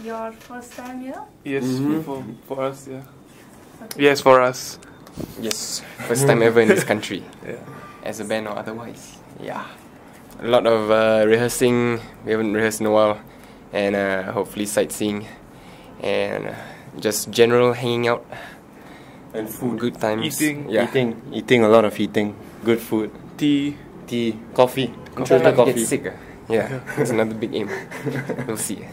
your first time here? Yes, for us, yeah. Okay. Yes, for us. Yes, first time ever in this country, Yeah. as a band or otherwise. Yeah, a lot of rehearsing. We haven't rehearsed in a while, and hopefully sightseeing, and just general hanging out. And food. Good times. Eating. Yeah. Eating, a lot of eating. Good food. Tea. Coffee. Try not to Coffee. get sick. Yeah, that's another big aim. We'll see.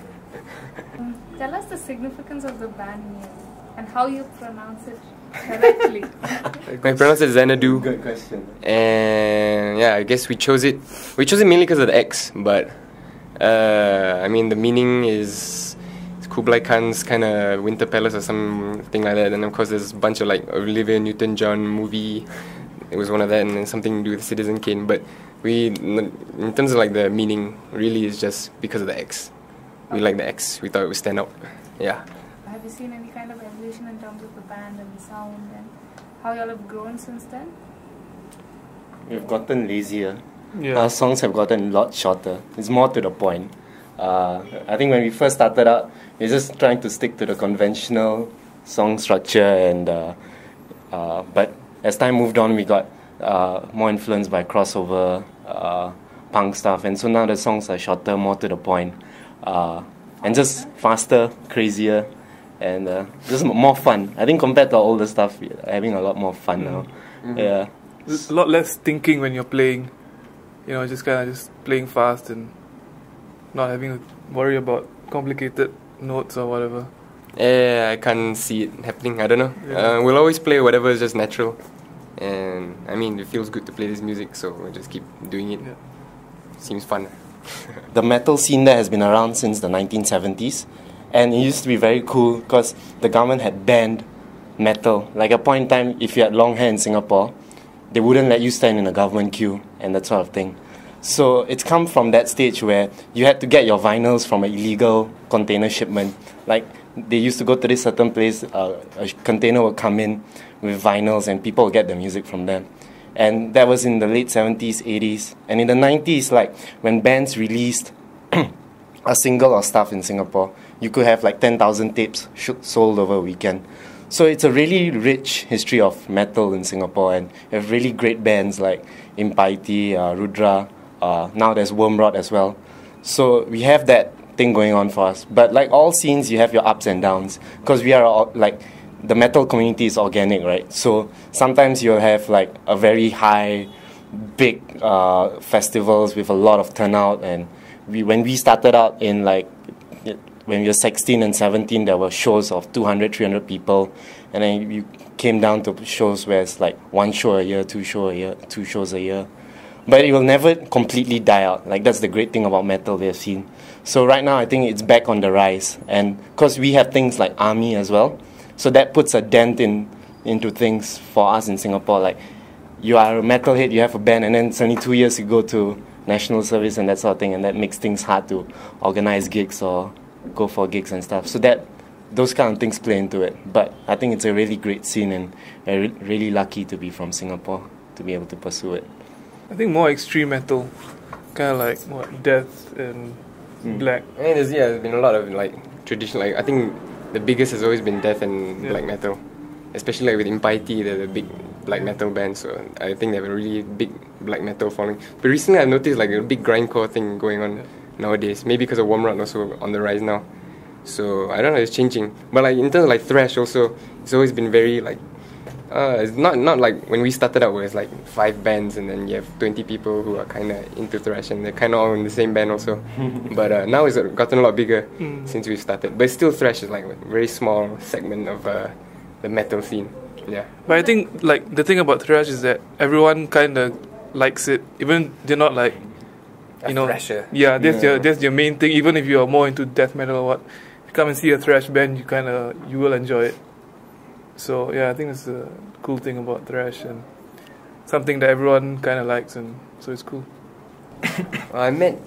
Tell us the significance of the band name and how you pronounce it correctly. I pronounce it Xanadoo. Good question. And yeah, I guess we chose it. We chose it mainly because of the X, but I mean the meaning is Kublai Khan's kind of Winter Palace or something like that. And of course, there's a bunch of like Olivia Newton-John movie. It was one of that, and then something to do with Citizen Kane. But in terms of like the meaning, really is just because of the X. We like the X. We thought it would stand out. Yeah. Have you seen any kind of evolution in terms of the band and the sound and how y'all have grown since then? We've gotten lazier. Yeah. Our songs have gotten a lot shorter. It's more to the point. I think when we first started out, we were just trying to stick to the conventional song structure, and but as time moved on, we got more influenced by crossover, punk stuff, and so now the songs are shorter, more to the point, and just faster, crazier, and just more fun. I think compared to our older stuff, we're having a lot more fun now. Mm-hmm. Yeah. There's a lot less thinking when you're playing. You know, just kind of just playing fast and not having to worry about complicated notes or whatever. Yeah, I can't see it happening. I don't know. Yeah. We'll always play whatever is just natural. And I mean, it feels good to play this music, so we'll just keep doing it. Yeah. Seems fun. The metal scene there has been around since the 1970s, and it used to be very cool because the government had banned metal. Like at a point in time, if you had long hair in Singapore, they wouldn't let you stand in a government queue and that sort of thing. So it's come from that stage where you had to get your vinyls from an illegal container shipment. Like they used to go to this certain place, a container would come in with vinyls and people would get the music from them. And that was in the late 70s, 80s. And in the 90s, like when bands released a single or stuff in Singapore, you could have like 10,000 tapes sold over a weekend. So it's a really rich history of metal in Singapore, and you have really great bands like Impiety, Rudra, now there's Wormrot as well. So we have that thing going on for us. But like all scenes, you have your ups and downs, because we are all, like, the metal community is organic, right? So sometimes you'll have like a very high, big festivals with a lot of turnout, and when we started out in like, when we were 16 and 17, there were shows of 200, 300 people, and then you came down to shows where it's like one show a year, two shows a year. But it will never completely die out. Like, that's the great thing about metal we have seen. So right now, I think it's back on the rise. And because we have things like ARMY as well, so that puts a dent into things for us in Singapore. Like, you are a metalhead, you have a band, and then suddenly 2 years you go to national service and that sort of thing, and that makes things hard to organize gigs or go for gigs and stuff. So those kind of things play into it. But I think it's a really great scene, and we're really lucky to be from Singapore to be able to pursue it. I think more extreme metal, kind of like what, death and black. I mean, there's been a lot of like traditional. Like I think the biggest has always been death and black metal, especially like with Impiety, the big black metal band. So I think they have a really big black metal following. But recently I've noticed like a big grindcore thing going on nowadays. Maybe because of Wormrot also on the rise now. So I don't know, it's changing. But like in terms of like thrash also, it's always been very like. It's not like when we started out where it's like 5 bands and then you have 20 people who are kind of into thrash and they're kind of all in the same band also. But now it's gotten a lot bigger since we started. But still thrash is like a very small segment of the metal scene. Yeah. But I think like the thing about thrash is that everyone kind of likes it, even they're not like, you know, thrasher. Yeah, that's your main thing. Even if you are more into death metal or what, if you come and see a thrash band, you will enjoy it. So yeah, I think it's a cool thing about thrash and something that everyone kind of likes, and so it's cool. I met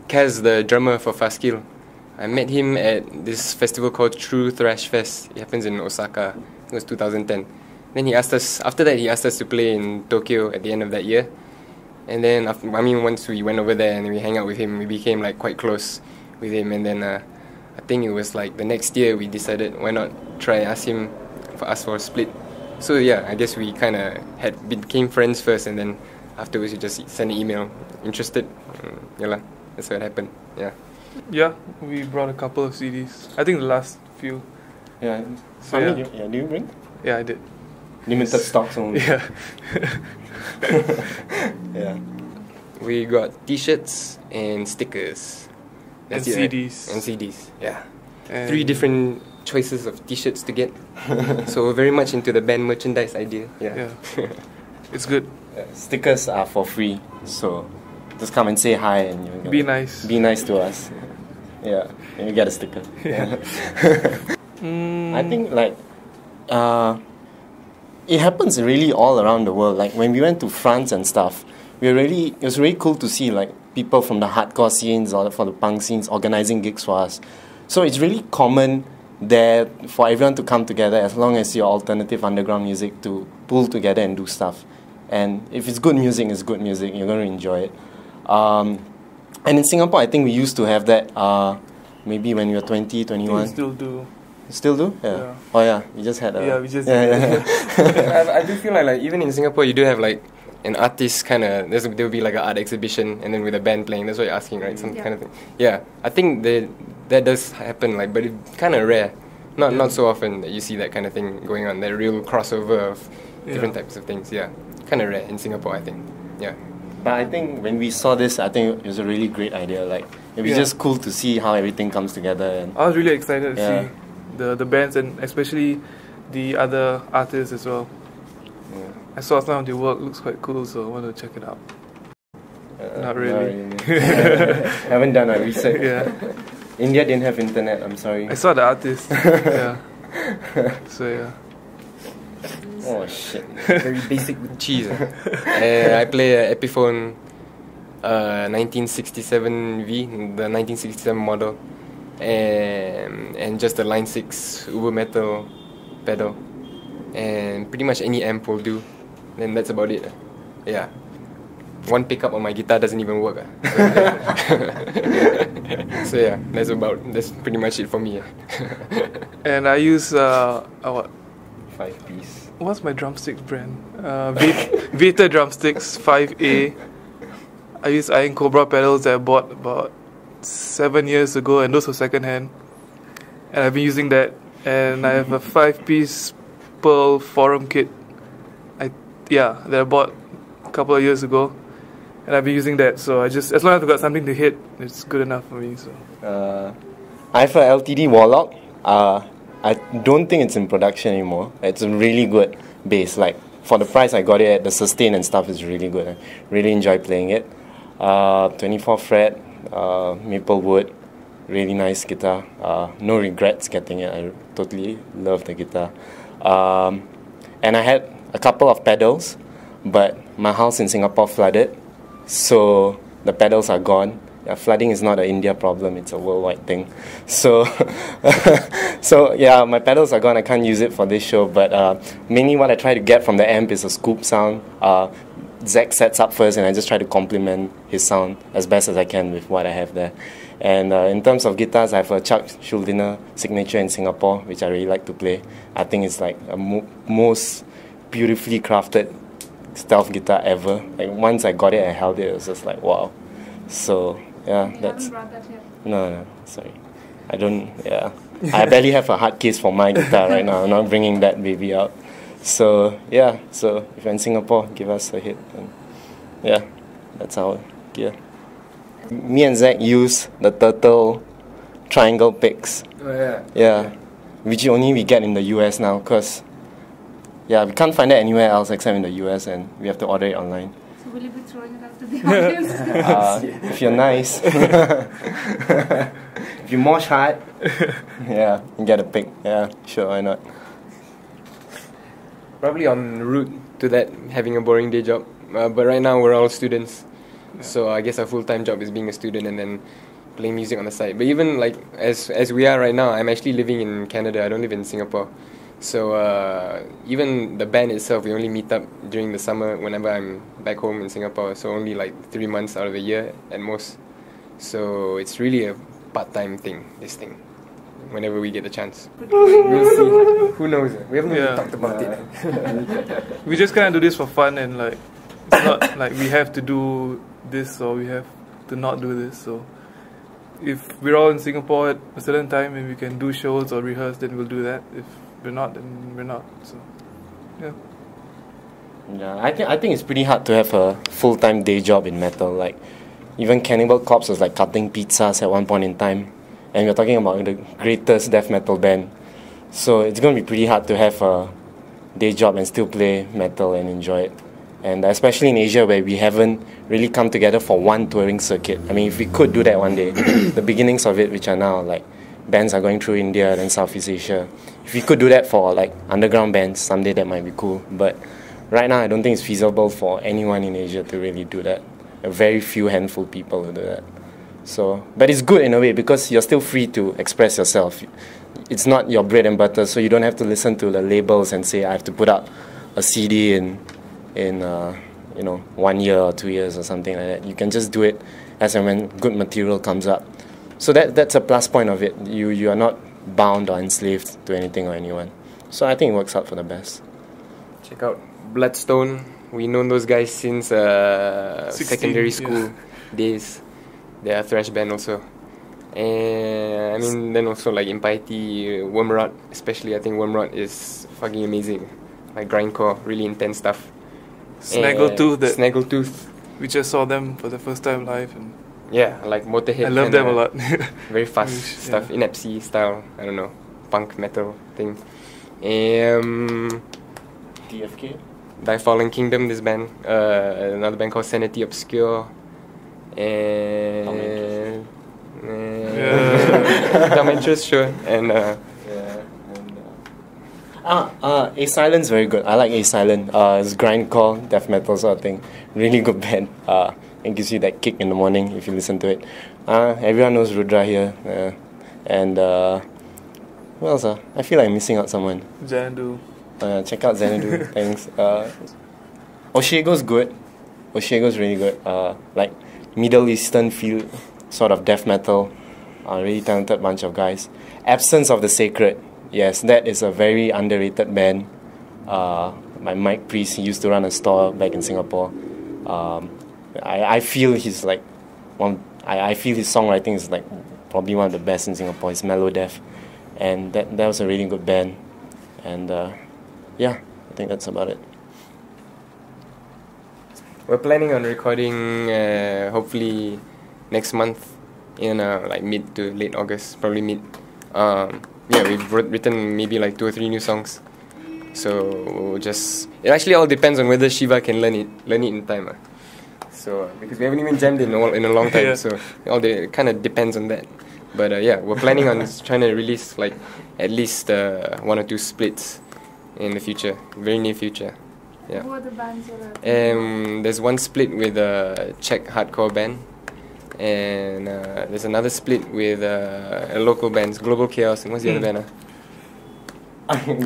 Kaz, the drummer for Fast Kill. I met him at this festival called True Thrash Fest. It happens in Osaka. It was 2010. Then after that he asked us to play in Tokyo at the end of that year. And then once we went over there and we hang out with him, we became like quite close with him. And then I think it was like the next year we decided why not try ask for a split. So yeah, I guess we kind of became friends first, and then afterwards we just sent an email, interested. Yeah lah, that's what happened. Yeah. Yeah, we brought a couple of CDs. I think the last few. Yeah. So, How yeah. many do you bring? Yeah, I did. Limited stocks only. Yeah. Yeah. We got T-shirts and stickers. And That's it, right? CDs. And CDs. Yeah. And 3 different choices of T-shirts to get. So we're very much into the band merchandise idea. Yeah. Yeah. It's good. Stickers are for free, so just come and say hi and you Be nice. Be nice to us. Yeah, and you get a sticker. Yeah. I think like it happens really all around the world. Like when we went to France and stuff, it was really cool to see like people from the hardcore scenes or for the punk scenes organizing gigs for us. So it's really common there for everyone to come together as long as your alternative underground music to pull together and do stuff. And if it's good music, it's good music. You're going to enjoy it. And in Singapore, I think we used to have that maybe when we were 20, 21. We still do. Still do? Yeah. Yeah. Oh yeah, we just had a... Yeah, we just I do feel like even in Singapore you do have like an artist kind of, there will be like an art exhibition and then with a band playing. That's what you're asking, right? Some kind of thing. Yeah, I think that does happen, like, but it's kind of rare. Not so often that you see that kind of thing going on. That real crossover of different types of things. Yeah, kind of rare in Singapore, I think. Yeah. But I think when we saw this, I think it was a really great idea. Like it was just cool to see how everything comes together. And I was really excited to see the bands and especially the other artists as well. Yeah. I saw some of their work, looks quite cool, so I want to check it out. Not really. Haven't done our research. Yeah. India didn't have internet, I'm sorry. I saw the artist. Yeah. So yeah. Oh shit. Very basic with cheese. I play a Epiphone 1967V, the 1967 model, and just a Line 6 Uber Metal pedal, and pretty much any amp will do. Then that's about it. Yeah. One pickup on my guitar doesn't even work. So yeah, that's pretty much it for me. And I use what? 5-piece. What's my drumsticks brand? Vita drumsticks 5A. I use Iron Cobra pedals that I bought about 7 years ago, and those were second hand. And I've been using that. And I have a 5-piece Pearl Forum kit. That I bought a couple of years ago, and I've been using that. So as long as I've got something to hit, it's good enough for me. So I have a LTD Warlock. I don't think it's in production anymore. It's a really good bass. Like for the price I got it at, the sustain and stuff is really good. I really enjoy playing it. 24 fret, maple wood, really nice guitar. No regrets getting it. I totally love the guitar. And I had a couple of pedals, but my house in Singapore flooded, so the pedals are gone. Flooding is not an India problem, it's a worldwide thing. So, my pedals are gone, I can't use it for this show, but mainly what I try to get from the amp is a scoop sound. Zach sets up first and I just try to complement his sound as best as I can with what I have there. And in terms of guitars, I have a Chuck Schuldiner signature in Singapore, which I really like to play. I think it's like a most beautifully crafted stealth guitar ever. Like once I got it and held it, it was just like wow. So yeah, that's... haven't brought that here. No, sorry. I don't, I barely have a hard case for my guitar right now. I'm not bringing that baby out. So, if you're in Singapore, give us a hit. And, that's our gear. Me and Zach use the Turtle triangle picks. Oh yeah. Yeah, which only we get in the US now, because, we can't find it anywhere else except in the US, and we have to order it online. So will you be throwing it out to the audience? If you're nice. If you mosh hard, you get a pick. Yeah, sure, why not? Probably en route to that, having a boring day job. But right now we're all students, so I guess our full-time job is being a student and then playing music on the side. But even like as we are right now, I'm actually living in Canada. I don't live in Singapore. So even the band itself, we only meet up during the summer whenever I'm back home in Singapore. So only like 3 months out of the year at most. So it's really a part-time thing, this thing. whenever we get the chance. We'll see. Who knows? We haven't really Yeah. talked about it. We just kind of do this for fun, and like it's not like we have to do this or we have to not do this. So if we're all in Singapore at a certain time and we can do shows or rehearse, then we'll do that. If we're not, then we're not. So yeah. Yeah, I think it's pretty hard to have a full-time day job in metal. Like, even Cannibal Corpse was like cutting pizzas at one point in time, and we're talking about the greatest death metal band. So it's going to be pretty hard to have a day job and still play metal and enjoy it. And especially in Asia, where we haven't really come together for one touring circuit. I mean, if we could do that one day, the beginnings of it, which are now like bands are going through India and Southeast Asia. If we could do that for like underground bands, someday that might be cool. But right now, I don't think it's feasible for anyone in Asia to really do that. A very few handful people will do that. So, but it's good in a way because you're still free to express yourself. It's not your bread and butter, so you don't have to listen to the labels and say I have to put out a CD in 1 year or 2 years or something like that. You can just do it as and when good material comes up. So that's a plus point of it. You are not bound or enslaved to anything or anyone. So I think it works out for the best. Check out Bloodstone. We've known those guys since 16, secondary school days. They are a thrash band also. And I mean, then also like Impiety, Wormrot, especially I think Wormrot is fucking amazing. Like grindcore, really intense stuff. Snaggletooth. We just saw them for the first time live, and yeah, like Motorhead. I love them a lot. Very fast stuff, yeah. Inepsy style. I don't know, punk metal thing. DFK? Die Fallen Kingdom, this band. Another band called Sanity Obscure. And Dumb Interest, sure. And A Silent's very good. I like A Silent. It's grindcore, death metal sort of thing. Really good band. It gives you that kick in the morning if you listen to it. Everyone knows Rudra here. And who else? I feel like I'm missing out someone. Xanadoo. Check out Xanadoo. Thanks. Oshego's good. Oshego's really good. Like Middle Eastern feel sort of death metal. Really talented bunch of guys. Absence of the Sacred. Yes, that is a very underrated band. My Mike Priest, he used to run a store back in Singapore. I feel he's like I feel his songwriting is like probably one of the best in Singapore. It's mellow death, and that was a really good band. And yeah, I think that's about it. we're planning on recording hopefully next month in like mid to late August, probably mid. Yeah, we've written maybe like 2 or 3 new songs. So it actually all depends on whether Shiva can learn it in time. So because we haven't even jammed in a long time, Yeah. so it kind of depends on that. But yeah, we're planning on trying to release like at least 1 or 2 splits in the future, very near future. Yeah. Who are the bands you're There's one split with a Czech hardcore band, and there's another split with a local band, Global Chaos. And what's the other band?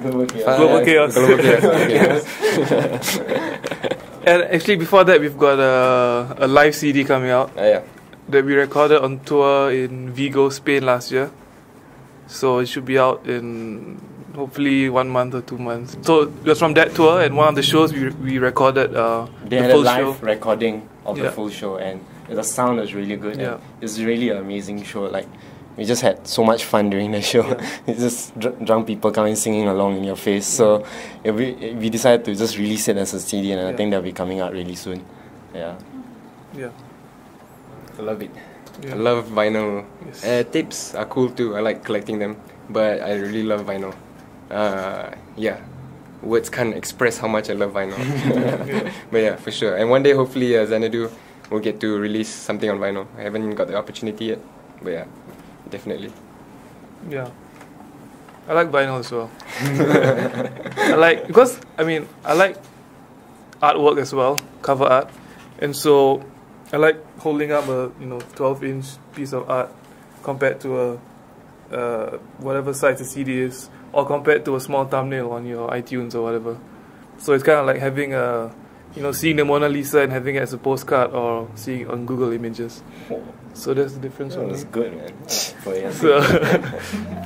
Global Chaos. Global Chaos. Okay. And actually, before that, we've got a live CD coming out Yeah. that we recorded on tour in Vigo, Spain last year. So it should be out in hopefully 1 month or 2 months. So it was from that tour, and one of the shows we recorded They the had a full live show. recording of the Yeah. full show, and the sound was really good. Yeah. And it's really an amazing show. Like, we just had so much fun during the show. Yeah. It's just drunk people coming singing along in your face. So we decided to just release it as a CD, and I think that'll be coming out really soon. Yeah. Yeah. I love it. Yeah. I love vinyl. Yes. Tapes are cool too. I like collecting them, but I really love vinyl. Yeah, words can't express how much I love vinyl. But yeah, for sure. And one day, hopefully, Xanadoo will get to release something on vinyl. I haven't got the opportunity yet, but yeah, definitely. Yeah. I like vinyl as well. I like artwork as well, cover art, and so I like holding up a 12-inch piece of art compared to a whatever size the CD is, or compared to a small thumbnail on your iTunes or whatever. So it's kind of like having a seeing the Mona Lisa and having it as a postcard or seeing it on Google Images. So that's the difference. That was good, man.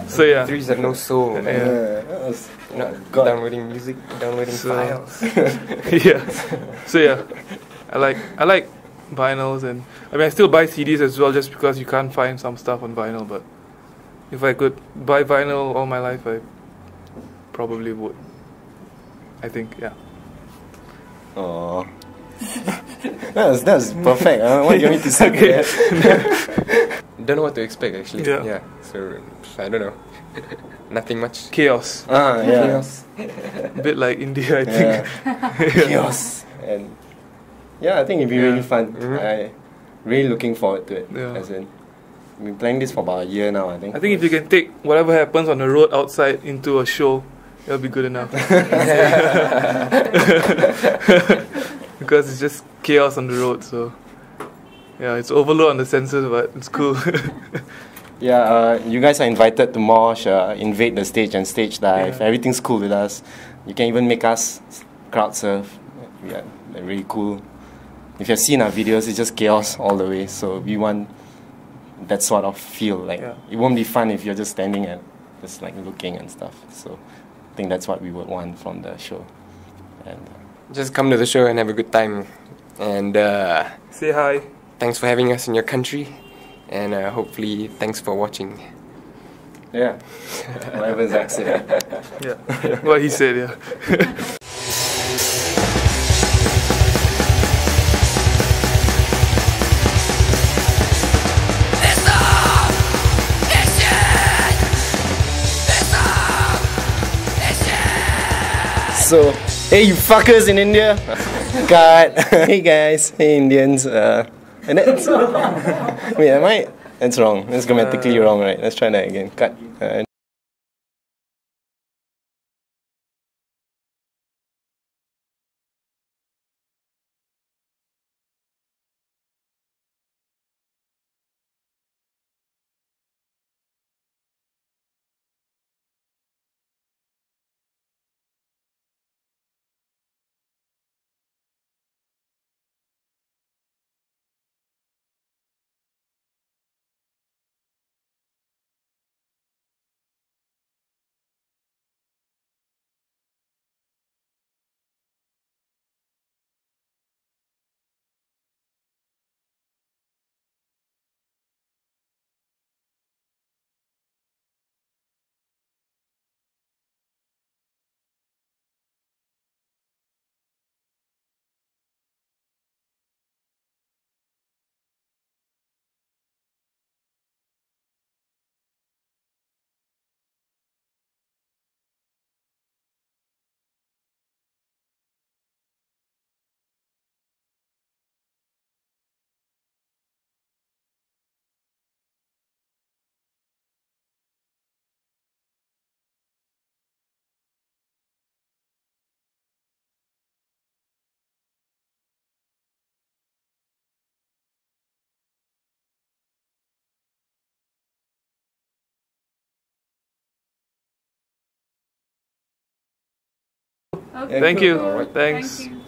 So yeah. Threes have no soul, man. Yeah. That was, Downloading music, downloading files. Yeah. So yeah, I like vinyls, and I still buy CDs as well, just because you can't find some stuff on vinyl. But if I could buy vinyl all my life, I probably would. I think, yeah. Oh, that's perfect. What do you want me to say? Okay. Don't know what to expect actually. Yeah. So I don't know. Nothing much. Chaos. Yeah. Chaos. A bit like India, I think. Chaos. And yeah, I think it'd be really fun. I really looking forward to it. Yeah. As in, we've been playing this for about a year now, I think. I think if you can take whatever happens on the road outside into a show, that'll be good enough. Because it's just chaos on the road, so yeah, it's overload on the senses, but it's cool. Yeah, you guys are invited to mosh, invade the stage and stage dive. Yeah. Everything's cool with us. You can even make us crowd surf. Yeah, they're really cool. If you've seen our videos, it's just chaos all the way. So we want that sort of feel. Like it won't be fun if you're just standing and just like looking and stuff. So I think that's what we would want from the show. And Just come to the show and have a good time. And Say hi. thanks for having us in your country. And hopefully, thanks for watching. yeah, whatever Zach said. Yeah, what he said, yeah. So, hey, you fuckers in India. God. Hey, guys. Hey, Indians. And that's... Wait, That's wrong. That's grammatically wrong, right? Let's try that again. Cut. Okay. Thank you. Cool. Thanks. Thank you.